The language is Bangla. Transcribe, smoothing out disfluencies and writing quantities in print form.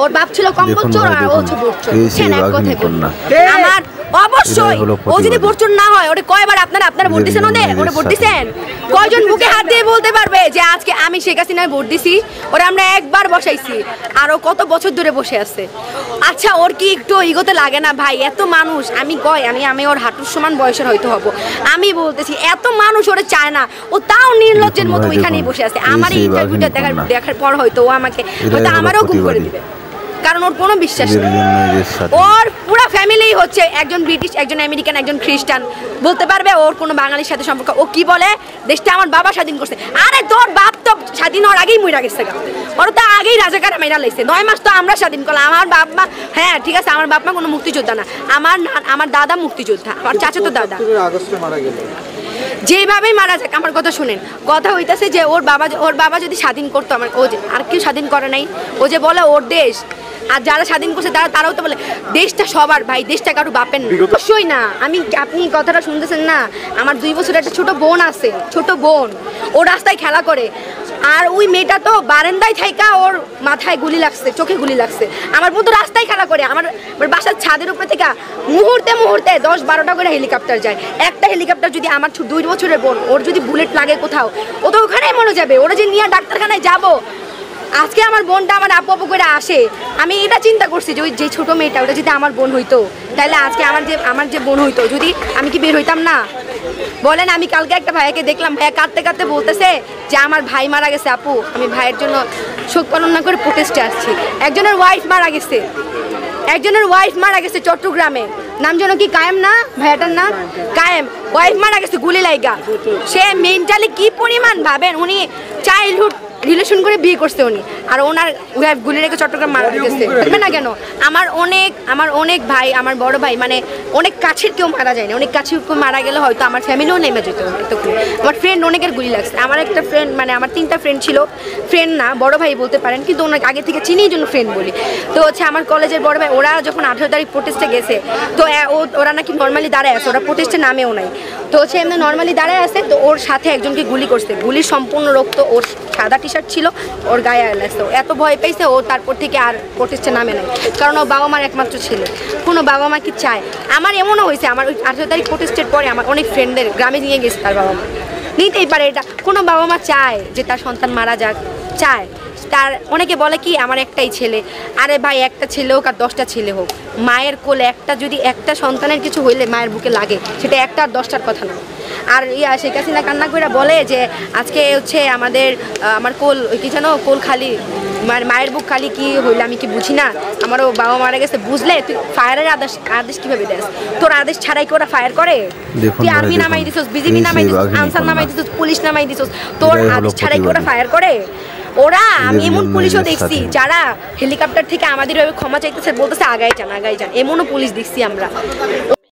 ওর বাপ ছিল কম্বল চোর আর ও হচ্ছে বোট চোর। এক কথাই বললাম আমার অবশ্যই ও যদি বোট চোর না হয় ওরে কয়বার আপনারা ভোট দিছেন ওরে ভোট দিছেন? কয়জন বুকে হাত দিয়ে বলতে পারবে যে আজকে আমি শেখ হাসিনায় ভোট দিছি? ওরে আমরা একবার বসাইছি আর ও কত বছর ধরে বসে আছে। আচ্ছা ওর কি একটু ইগোতে লাগে না ভাই? এত মানুষ আমি ওর হাঁটুর সমান বয়সের হয়তো হব, আমি বলতেছি এত মানুষ ওরে চায় না, ও তাও নির্লজ্জের মতো ওইখানেই বসে আছে। আমার এই ইন্টারভিউটা দেখার পর হয়তো ও আমাকে হয়তো আমারও গুম করে দিবে, কারণ ওর কোনো বিশ্বাস নেই। ওর পুরো ফ্যামিলি হচ্ছে একজন ব্রিটিশ, একজন আমেরিকান, একজন খ্রিস্টান। বলতে পারবে ওর কোনো বাঙালির সাথে সম্পর্ক? ও কি বলে দেশটা আমার বাবা স্বাধীন করছে। আরে তোর বাপ তো স্বাধীন হওয়ার আগেই মইরা গেছে, ওর তো আগেই রাজাকার মেরা লাইছে। 9 মাস তো আমরা স্বাধীন করলাম। আমার বাপ মা, হ্যাঁ ঠিক আছে, আমার বাপ মা কোনো মুক্তিযোদ্ধা না, আমার দাদা মুক্তিযোদ্ধা, আমার চাচা তো দাদা যেভাবেই মারা যাক। আমার কথা শুনেন, কথা হইতাছে যে ওর বাবা যদি স্বাধীন করতো, আমার ও যে আর কেউ স্বাধীন করে নাই। ও যে বলে ওর দেশ, আর যারা স্বাধীন করছে তারাও তো বলে দেশটা সবার ভাই, দেশটা কারো বাপের না। অবশ্যই না। আপনি কথাটা শুনতেছেন না? আমার 2 বছরের একটা ছোট বোন আছে, ছোট বোন, ও রাস্তায় খেলা করে, আর ওই মেয়েটা তো বারান্দায় থাইকা ওর মাথায় গুলি লাগছে, চোখে গুলি লাগছে। আমার বোন তো রাস্তায় খেলা করে, আমার বাসার ছাদের উপরে থেকে মুহূর্তে 10-12টা করে হেলিকপ্টার যায়। একটা হেলিকপ্টার যদি আমার 2 বছরের বোন, ওর যদি বুলেট লাগে কোথাও, ও তো ওখানেই মরে যাবে। ওরা যে নিয়ে ডাক্তারখানায় যাবো। আজকে আমার বোনটা আমার আপু করে আসে, আমি এটা চিন্তা করছি যে ওই যে ছোট মেয়েটা ওটা যদি আমার বোন হইতো, তাহলে আজকে আমার যে বোন হইতো, যদি আমি কি বের হইতাম না? বলেন। আমি কালকে একটা ভাইয়াকে দেখলাম, ভাইয়া কাঁদতে বলতেছে যে আমার ভাই মারা গেছে আপু, আমি ভাইয়ের জন্য শোক পালন না করে প্রোটেস্টে আসছি। একজনের ওয়াইফ মারা গেছে চট্টগ্রামে, নাম যেন কি কায়েম না, ভাইয়াটার নাম কায়েম। ওয়াইফ মারা গেছে গুলি লাইগা। সে মেন্টালি কি পরিমাণ ভাবেন, উনি চাইল্ডহুড রিলেশন করে বিয়ে করছে উনি, আর ওনার ওয়াইফ গুলি রেখে চট্টগ্রাম মারা গেছে। না কেন? আমার অনেক ভাই, আমার বড় ভাই, মানে অনেক কাছের কেউ মারা যায়নি। অনেক কাছের কেউ মারা গেলে হয়তো আমার ফ্যামিলিও নেমে যেত। আমার ফ্রেন্ড অনেকের গুলি লাগছে। আমার একটা ফ্রেন্ড, মানে আমার 3টা ফ্রেন্ড ছিল, ফ্রেন্ড না বড় ভাই বলতে পারেন, কিন্তু ওনাকে আগে থেকে চিনি জন্য ফ্রেন্ড বলি। তো হচ্ছে আমার কলেজের বড় ভাই, ওরা যখন 18 তারিখ প্রোটেস্টে গেছে, তো ওরা নাকি নর্মালি দাঁড়ায় আছে, ওরা প্রোটেস্টে নামেও নাই। তো হচ্ছে এমনি নর্মালি দাঁড়ায় আছে, তো ওর সাথে একজনকে গুলি করছে, গুলির সম্পূর্ণ রক্ত, ওর সাদা টি-শার্ট ছিল, ওর গায়ে লাগছে। এত ভয় পেয়েছে ও, তারপর থেকে আর প্রোটেস্টে নামে নাই, কারণ ও বাবা মার একমাত্র ছেলে। কোনো বাবা মা কি চায়? আমার এমনও হয়েছে, আমার ওই 18 তারিখ প্রোটেস্টের পরে আমার অনেক ফ্রেন্ডদের গ্রামে নিয়ে গেছে তার বাবা মা। নিতেই পারে এটা, কোনো বাবা মা চায় যে তার সন্তান মারা যাক? চায়। তার অনেকে বলে কি আমার একটাই ছেলে। আরে ভাই, একটা ছেলে হোক আর 10টা ছেলে হোক, মায়ের কোলে একটা সন্তানের কিছু হইলে মায়ের বুকে লাগে, সেটা একটা আর 10টার কথা না। আর শেখ হাসিনা কান্না করে বলে যে আজকে হচ্ছে আমার কোল কি জানো, কোল খালি, মায়ের বুক খালি, কি হইলে আমি কি বুঝি না? আমারও বাবা মারা গেছে, বুঝলে তুই ফায়ারের আদেশ কিভাবে দেস? তোর আদেশ ছাড়াই কি ওরা ফায়ার করে? তুই আর্মি নামাই দিছিস, বিজেপি নামাই দিছিস, আনসার নামাই দিছিস, পুলিশ নামাই দিছিস, তোর আদেশ ছাড়াই কি ওরা ফায়ার করে? ওরা, আমি এমন পুলিশও দেখছি যারা হেলিকপ্টার থেকে আমাদের ক্ষমা চাইতেছে, বলতেছে আগাই যান। এমনও পুলিশ দেখছি আমরা।